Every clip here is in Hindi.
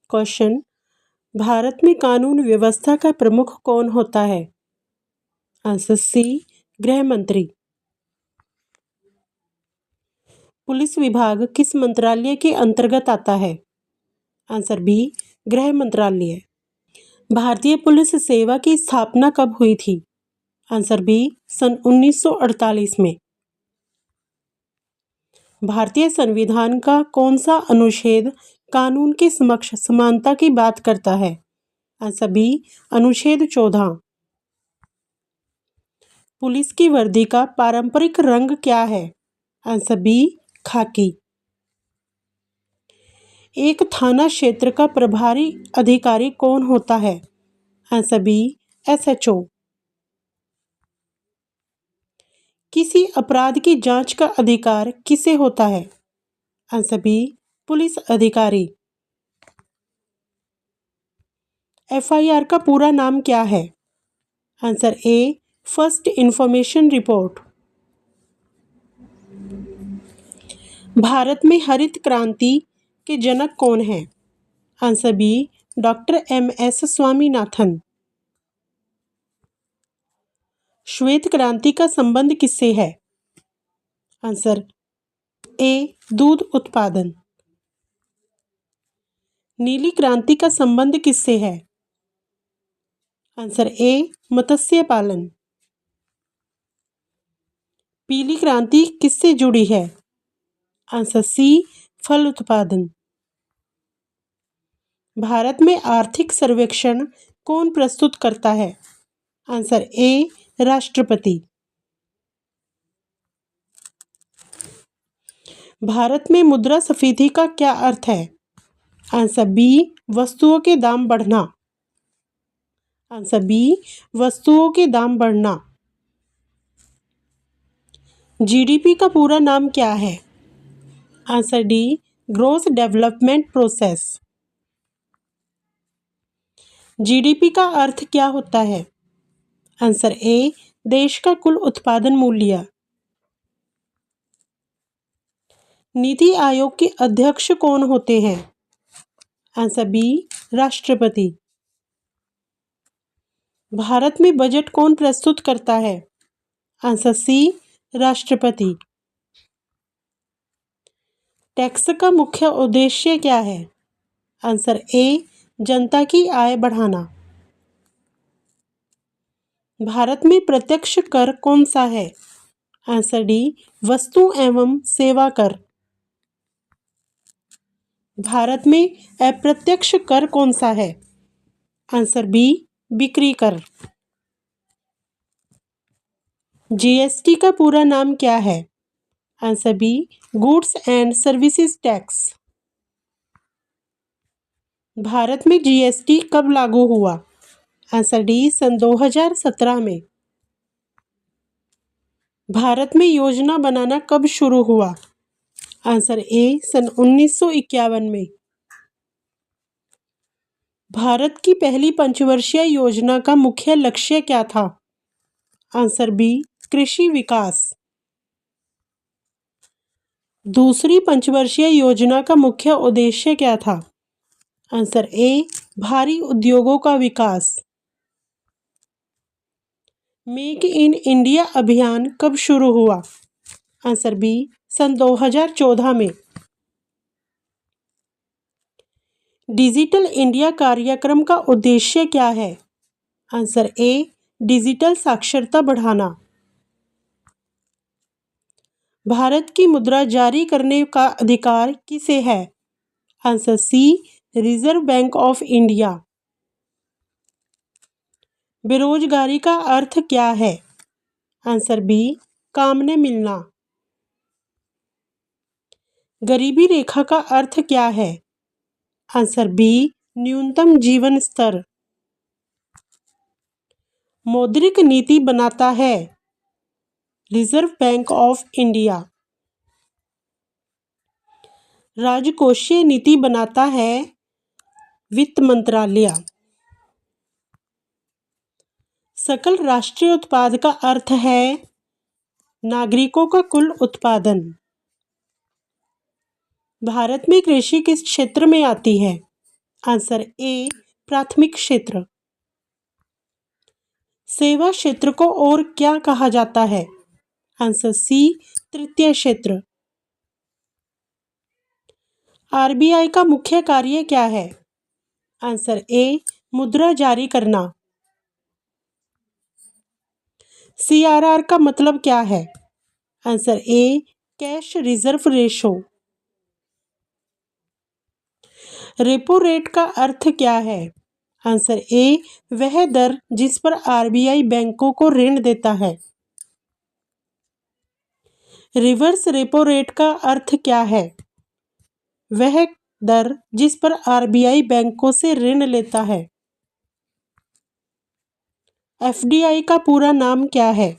क्वेश्चन, भारत में कानून व्यवस्था का प्रमुख कौन होता है? आंसर सी, गृह मंत्री। पुलिस विभाग किस मंत्रालय के अंतर्गत आता है? आंसर बी, गृह मंत्रालय। भारतीय पुलिस सेवा की स्थापना कब हुई थी? आंसर बी, सन 1948 में। भारतीय संविधान का कौन सा अनुच्छेद कानून के समक्ष समानता की बात करता है? आंसर बी, अनुच्छेद 14। पुलिस की वर्दी का पारंपरिक रंग क्या है? आंसर बी, खाकी। एक थाना क्षेत्र का प्रभारी अधिकारी कौन होता है? Answer B, SHO. किसी अपराध की जांच का अधिकार किसे होता है? आंसर बी, पुलिस अधिकारी। एफआईआर का पूरा नाम क्या है? Answer A, first information report. Bharat में हरित क्रांति के जनक कौन हैं? Answer B, doctor M S. Swaminathan. श्वेत क्रांति का संबंध किससे है? आंसर ए, दूध उत्पादन। नीली क्रांति का संबंध किससे है? आंसर ए, मत्स्य पालन। पीली क्रांति किससे जुड़ी है? आंसर सी, फल उत्पादन। भारत में आर्थिक सर्वेक्षण कौन प्रस्तुत करता है? आंसर ए, राष्ट्रपति। भारत में मुद्रास्फीति का क्या अर्थ है? आंसर बी, वस्तुओं के दाम बढ़ना। आंसर बी, वस्तुओं के दाम बढ़ना। जीडीपी का पूरा नाम क्या है? Answer D, gross development process. GDP का अर्थ क्या होता है? आंसर ए, देश का कुल उत्पादन मूल्य। नीति आयोग के अध्यक्ष कौन होते हैं? आंसर बी, राष्ट्रपति। भारत में बजट कौन प्रस्तुत करता है? आंसर सी, राष्ट्रपति। टैक्स का मुख्य उद्देश्य क्या है? आंसर ए, जनता की आय बढ़ाना। भारत में प्रत्यक्ष कर कौन सा है? आंसर डी, वस्तु एवं सेवा कर। भारत में अप्रत्यक्ष कर कौन सा है? आंसर बी, बिक्री कर। जीएसटी का पूरा नाम क्या है? Answer B, goods and services tax. Bharat में जीएसटी कब लागू हुआ? आंसर डी, सन 2017 में। भारत में योजना बनाना कब शुरू हुआ? आंसर ए, सन 1951 में। भारत की पहली पंचवर्षीय योजना का मुख्य लक्ष्य क्या था? आंसर बी, कृषि विकास। दूसरी पंचवर्षीय योजना का मुख्य उद्देश्य क्या था? आंसर ए, भारी उद्योगों का विकास। मेक इन इंडिया अभियान कब शुरू हुआ? आंसर बी, सन 2014 में। डिजिटल इंडिया कार्यक्रम का उद्देश्य क्या है? आंसर ए, डिजिटल साक्षरता बढ़ाना। भारत की मुद्रा जारी करने का अधिकार किसे है? Answer C, reserve bank of India. बेरोजगारी का अर्थ क्या है? आंसर बी, काम न मिलना। गरीबी रेखा का अर्थ क्या है? आंसर बी, न्यूनतम जीवन स्तर। मौद्रिक नीति बनाता है रिजर्व बैंक ऑफ इंडिया। राजकोषीय नीति बनाता है वित्त मंत्रालय। सकल राष्ट्रीय उत्पाद का अर्थ है नागरिकों का कुल उत्पादन। भारत में कृषि किस क्षेत्र में आती है? आंसर ए प्राथमिक क्षेत्र। सेवा क्षेत्र को और क्या कहा जाता है? आंसर सी तृतीय क्षेत्र। आरबीआई का मुख्य कार्य क्या है? आंसर ए मुद्रा जारी करना। सीआरआर का मतलब क्या है? आंसर ए cash reserve ratio. Repo rate का अर्थ क्या है? आंसर ए वह दर जिस पर आरबीआई बैंकों को ऋण देता है। रिवर्स रेपो रेट का अर्थ क्या है? वह दर जिस पर आरबीआई बैंकों से ऋण लेता है। एफडीआई का पूरा नाम क्या है?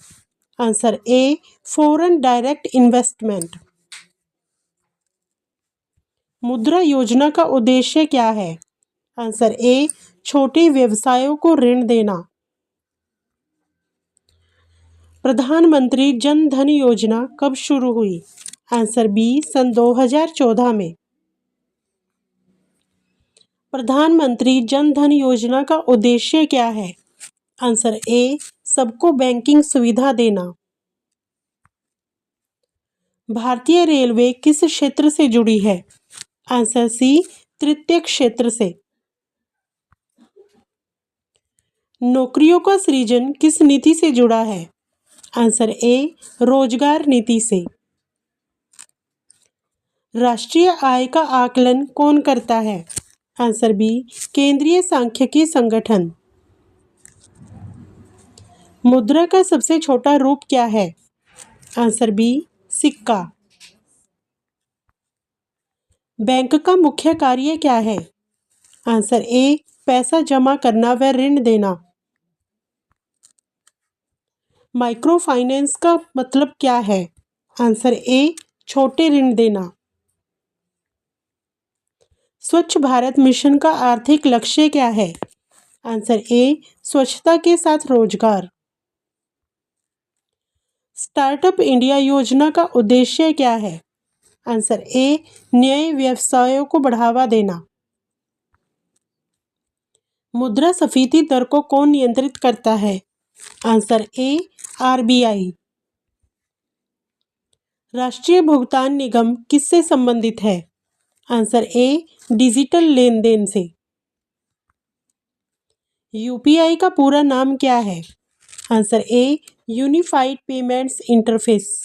Answer a foreign direct investment. मुद्रा योजना का उद्देश्य क्या है? आंसर ए छोटे व्यवसायों को ऋण देना। प्रधानमंत्री जन धन योजना कब शुरू हुई? आंसर बी सन 2014 में। प्रधानमंत्री जन धन योजना का उद्देश्य क्या है? आंसर ए सबको बैंकिंग सुविधा देना। भारतीय रेलवे किस क्षेत्र से जुड़ी है? आंसर सी तृतीय क्षेत्र से। नौकरियों का सृजन किस नीति से जुड़ा है? आंसर ए रोजगार नीति से। राष्ट्रीय आय का आकलन कौन करता है? आंसर बी केंद्रीय सांख्यिकी संगठन। मुद्रा का सबसे छोटा रूप क्या है? आंसर बी सिक्का। बैंक का मुख्य कार्य क्या है? आंसर ए पैसा जमा करना व ऋण देना। माइक्रो फाइनेंस का मतलब क्या है? आंसर ए छोटे ऋण देना। स्वच्छ भारत मिशन का आर्थिक लक्ष्य क्या है? आंसर ए स्वच्छता के साथ रोजगार। स्टार्टअप इंडिया योजना का उद्देश्य क्या है? आंसर ए नए व्यवसायों को बढ़ावा देना। मुद्रास्फीति दर को कौन नियंत्रित करता है? Answer A RBI. राष्ट्रीय भुगतान निगम किससे संबंधित है? आंसर ए डिजिटल लेन देन से। यूपीआई का पूरा नाम क्या है? Answer A unified payments interface.